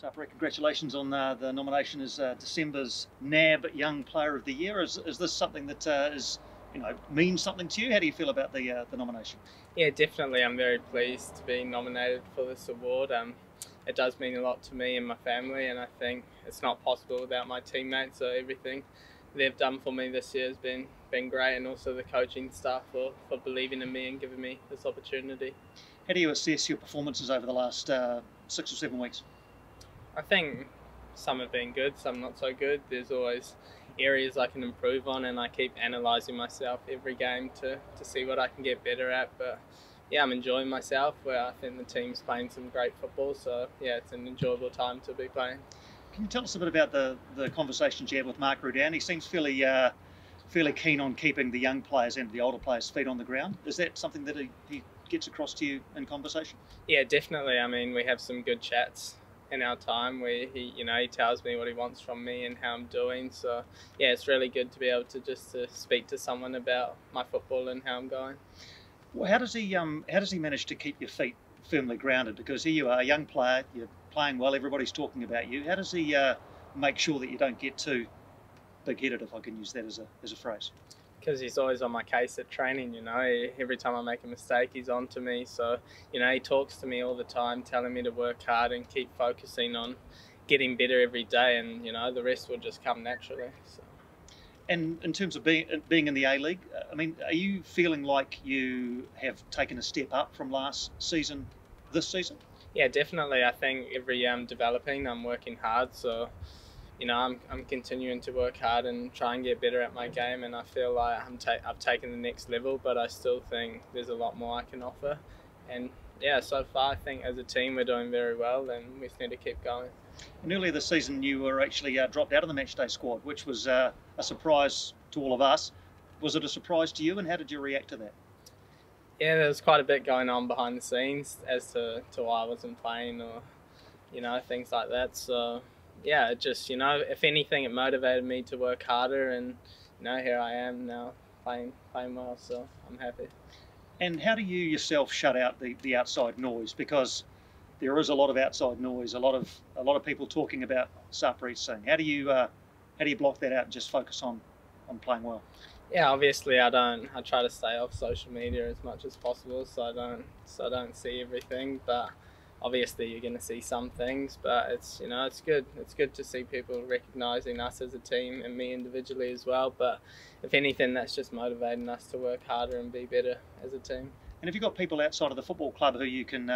Sarpreet, congratulations on the nomination as December's NAB Young Player of the Year. Is this something that means something to you? How do you feel about the nomination? Yeah, definitely. I'm very pleased to be nominated for this award. It does mean a lot to me and my family, and I think it's not possible without my teammates. So everything they've done for me this year has been great, and also the coaching staff for believing in me and giving me this opportunity. How do you assess your performances over the last 6 or 7 weeks? I think some have been good, some not so good. There's always areas I can improve on, and I keep analysing myself every game to see what I can get better at. But yeah, I'm enjoying myself. Where I think the team's playing some great football, so yeah, it's an enjoyable time to be playing. Can you tell us a bit about the conversations you had with Mark Rudan? He seems fairly keen on keeping the young players and the older players' feet on the ground. Is that something that he gets across to you in conversation? Yeah, definitely. I mean, we have some good chats in our time where he tells me what he wants from me and how I'm doing. So yeah, it's really good to be able to speak to someone about my football and how I'm going. Well, how does he manage to keep your feet firmly grounded? Because here you are, a young player, you're playing well, everybody's talking about you. How does he make sure that you don't get too big-headed, if I can use that as a phrase? Because he's always on my case at training, every time I make a mistake he's on to me, so he talks to me all the time, telling me to work hard and keep focusing on getting better every day, and the rest will just come naturally. So. And in terms of being in the A-League, I mean, are you feeling like you have taken a step up from last season, this season? Yeah, definitely. I think every year I'm developing, I'm working hard, so I'm continuing to work hard and try and get better at my game, and I feel like I've taken the next level, but I still think there's a lot more I can offer. And yeah, so far I think as a team we're doing very well, and we just need to keep going. And earlier this season you were actually dropped out of the matchday squad, which was a surprise to all of us. Was it a surprise to you, and how did you react to that? Yeah, there was quite a bit going on behind the scenes as to why I wasn't playing, or things like that. So yeah, it just, if anything, it motivated me to work harder, and here I am now playing well, so I'm happy. And how do you yourself shut out the outside noise? Because there is a lot of outside noise, a lot of people talking about Sarpreet Singh. How do you block that out and just focus on playing well? Yeah, obviously I try to stay off social media as much as possible, so I don't see everything, but obviously you're going to see some things, but it's good to see people recognising us as a team and me individually as well. But if anything, that's just motivating us to work harder and be better as a team. And have you got people outside of the football club who you can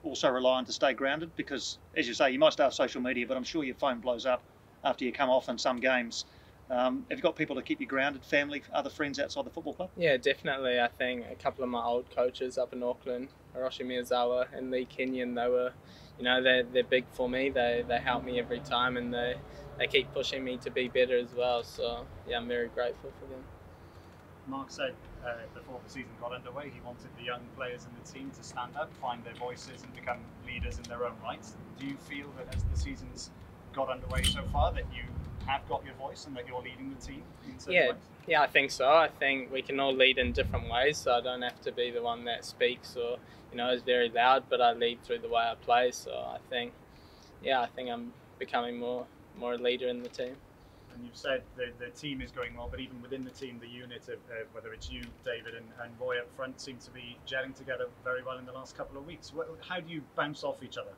also rely on to stay grounded? Because as you say, you might stay off social media, but I'm sure your phone blows up after you come off in some games. Have you got people to keep you grounded, family, other friends outside the football club? Yeah, definitely. I think a couple of my old coaches up in Auckland, Hiroshi Miyazawa and Lee Kenyon, they were, they're big for me. They help me every time, and they keep pushing me to be better as well. So yeah, I'm very grateful for them. Mark said before the season got underway, he wanted the young players in the team to stand up, find their voices and become leaders in their own rights. Do you feel that as the season's got underway so far that you have got your voice and that you're leading the team in certain ways? Yeah, I think so. I think we can all lead in different ways, so I don't have to be the one that speaks or is very loud, but I lead through the way I play. So I think I'm becoming more a leader in the team. And you've said the team is going well, but even within the team, the unit of whether it's you, David, and Roy up front seem to be gelling together very well in the last couple of weeks. How do you bounce off each other?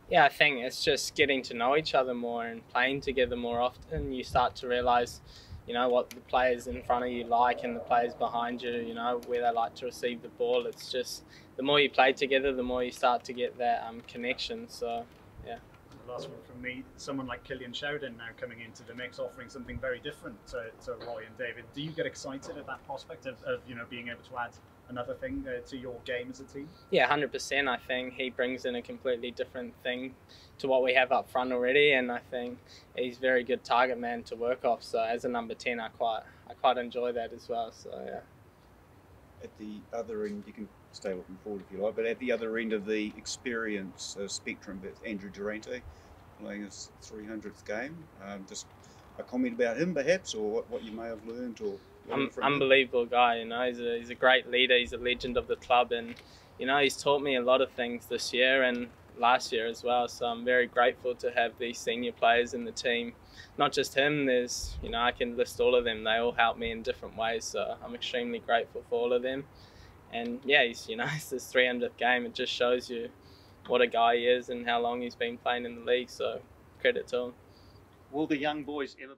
Yeah, I think it's just getting to know each other more and playing together more often. You start to realise, what the players in front of you like and the players behind you, where they like to receive the ball. It's just the more you play together, the more you start to get that connection. So, yeah. The last one from me, someone like Killian Sheridan now coming into the mix, offering something very different to Roy and David. Do you get excited at that prospect of being able to add another thing to your game as a team? Yeah, 100%. I think he brings in a completely different thing to what we have up front already, and I think he's a very good target man to work off. So as a number 10, I quite enjoy that as well. So yeah. At the other end, you can stay looking forward if you like, but at the other end of the experience spectrum, that's Andrew Durante playing his 300th game. Just a comment about him, perhaps, or what you may have learned or. Unbelievable guy, he's a great leader. He's a legend of the club, and he's taught me a lot of things this year, and last year as well. So I'm very grateful to have these senior players in the team. Not just him, there's, you know, I can list all of them. They all help me in different ways. So I'm extremely grateful for all of them. And yeah, he's, you know, it's his 300th game. It just shows you what a guy he is and how long he's been playing in the league. So credit to him. Will the young boys ever